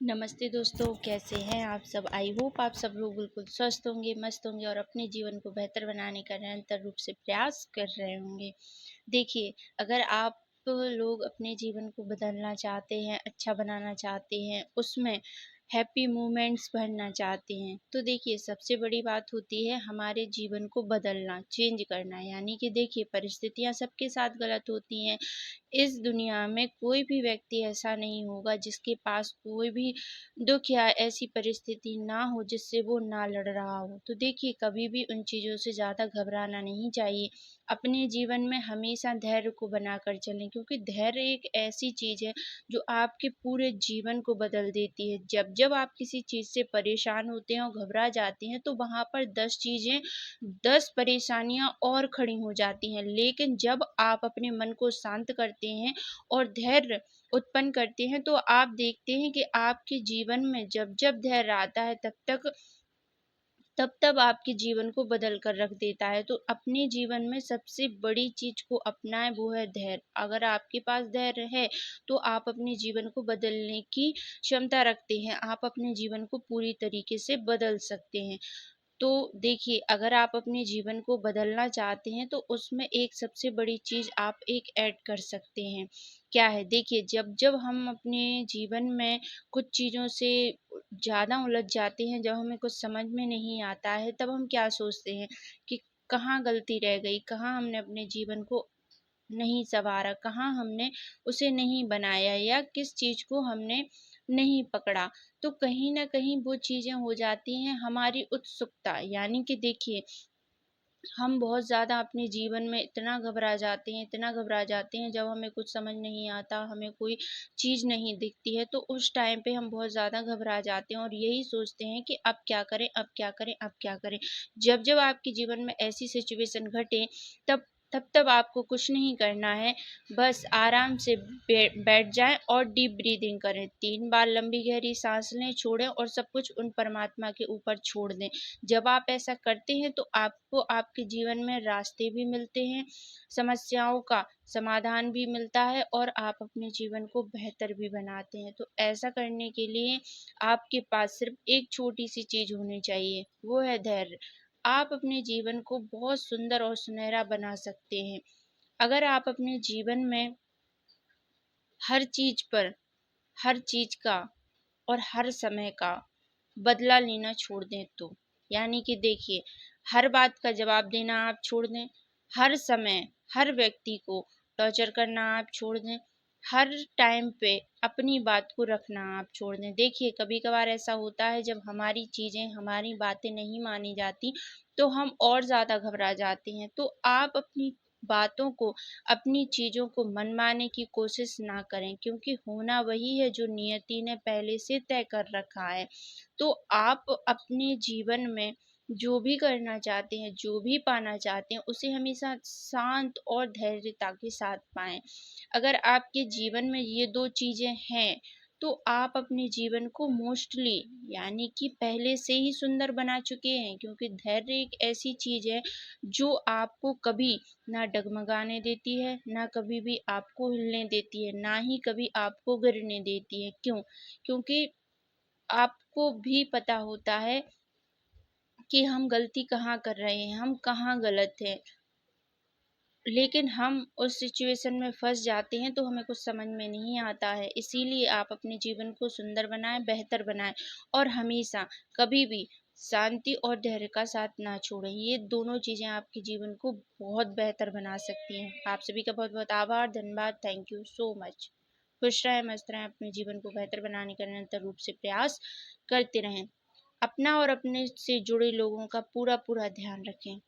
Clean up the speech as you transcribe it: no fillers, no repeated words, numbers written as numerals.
नमस्ते दोस्तों, कैसे हैं आप सब? आई होप आप सब लोग बिल्कुल स्वस्थ होंगे, मस्त होंगे और अपने जीवन को बेहतर बनाने का निरंतर रूप से प्रयास कर रहे होंगे। देखिए, अगर आप लोग अपने जीवन को बदलना चाहते हैं, अच्छा बनाना चाहते हैं, उसमें हैप्पी मोमेंट्स भरना चाहते हैं, तो देखिए सबसे बड़ी बात होती है हमारे जीवन को बदलना, चेंज करना। यानी कि देखिए परिस्थितियाँ सबके साथ गलत होती हैं। इस दुनिया में कोई भी व्यक्ति ऐसा नहीं होगा जिसके पास कोई भी दुःख या ऐसी परिस्थिति ना हो जिससे वो ना लड़ रहा हो। तो देखिए कभी भी उन चीज़ों से ज़्यादा घबराना नहीं चाहिए। अपने जीवन में हमेशा धैर्य को बनाकर चलें, क्योंकि धैर्य एक ऐसी चीज़ है जो आपके पूरे जीवन को बदल देती है। जब आप किसी चीज़ से परेशान होते हैं और घबरा जाते हैं तो वहाँ पर 10 चीज़ें 10 परेशानियाँ और खड़ी हो जाती हैं। लेकिन जब आप अपने मन को शांत करते हैं और धैर्य उत्पन्न करते हैं, तो आप देखते हैं कि आपके जीवन में जब-जब धैर्य आता है तब-तब आपके जीवन को बदल कर रख देता है। तो अपने जीवन में सबसे बड़ी चीज़ को अपनाएँ, वो है धैर्य। अगर आपके पास धैर्य है, तो आप अपने जीवन को बदलने की क्षमता रखते हैं। आप अपने जीवन को पूरी तरीके से बदल सकते हैं। तो देखिए, अगर आप अपने जीवन को बदलना चाहते हैं, तो उसमें एक सबसे बड़ी चीज़ आप एक ऐड कर सकते हैं। क्या है? देखिए, जब-जब हम अपने जीवन में कुछ चीज़ों से ज़्यादा उलझ जाते हैं, जब हमें कुछ समझ में नहीं आता है, तब हम क्या सोचते हैं कि कहाँ गलती रह गई, कहाँ हमने अपने जीवन को नहीं सँवारा, कहाँ हमने उसे नहीं बनाया या किस चीज़ को हमने नहीं पकड़ा। तो कहीं न कहीं वो चीज़ें हो जाती हैं हमारी उत्सुकता। यानी कि देखिए, हम बहुत ज़्यादा अपने जीवन में इतना घबरा जाते हैं जब हमें कुछ समझ नहीं आता, हमें कोई चीज़ नहीं दिखती है, तो उस टाइम पे हम बहुत ज़्यादा घबरा जाते हैं और यही सोचते हैं कि अब क्या करें, अब क्या करें, अब क्या करें? जब-जब आपके जीवन में ऐसी सिचुएशन घटे, तब तब आपको कुछ नहीं करना है, बस आराम से बैठ जाएँ और डीप ब्रीथिंग करें। 3 बार लंबी गहरी साँस लें, छोड़ें और सब कुछ उन परमात्मा के ऊपर छोड़ दें। जब आप ऐसा करते हैं तो आपको आपके जीवन में रास्ते भी मिलते हैं, समस्याओं का समाधान भी मिलता है और आप अपने जीवन को बेहतर भी बनाते हैं। तो ऐसा करने के लिए आपके पास सिर्फ़ एक छोटी-सी चीज़ होनी चाहिए, वो है धैर्य। आप अपने जीवन को बहुत सुंदर और सुनहरा बना सकते हैं। अगर आप अपने जीवन में हर चीज़ पर, हर चीज़ का और हर समय का बदला लेना छोड़ दें तो। यानी कि देखिए, हर बात का जवाब देना आप छोड़ दें, हर समय, हर व्यक्ति को टॉर्चर करना आप छोड़ दें, हर टाइम पे अपनी बात को रखना आप छोड़ दें। देखिए, कभी-कभार ऐसा होता है जब हमारी चीज़ें, हमारी बातें नहीं मानी जाती, तो हम और ज़्यादा घबरा जाते हैं। तो आप अपनी बातों को, अपनी चीज़ों को मनमाने की कोशिश ना करें, क्योंकि होना वही है जो नियति ने पहले से तय कर रखा है। तो आप अपने जीवन में जो भी करना चाहते हैं, जो भी पाना चाहते हैं, उसे हमेशा शांत और धैर्यता के साथ पाएँ। अगर आपके जीवन में ये 2 चीज़ें हैं, तो आप अपने जीवन को मोस्टली यानी कि पहले से ही सुंदर बना चुके हैं, क्योंकि धैर्य एक ऐसी चीज़ है जो आपको कभी ना डगमगाने देती है, ना कभी भी आपको हिलने देती है, ना ही कभी आपको गिरने देती है। क्यों? क्योंकि आपको भी पता होता है कि हम गलती कहाँ कर रहे हैं, हम कहाँ गलत हैं। लेकिन हम उस सिचुएशन में फँस जाते हैं तो हमें कुछ समझ में नहीं आता है। इसीलिए आप अपने जीवन को सुंदर बनाएँ, बेहतर बनाएँ और हमेशा कभी भी शांति और धैर्य का साथ ना छोड़ें। ये दोनों चीज़ें आपके जीवन को बहुत बेहतर बना सकती हैं। आप सभी का बहुत-बहुत आभार, धन्यवाद, थैंक यू सो मच। खुश रहें, मस्त रहें, अपने जीवन को बेहतर बनाने का निरंतर रूप से प्रयास करते रहें। अपना और अपने से जुड़े लोगों का पूरा-पूरा ध्यान रखें।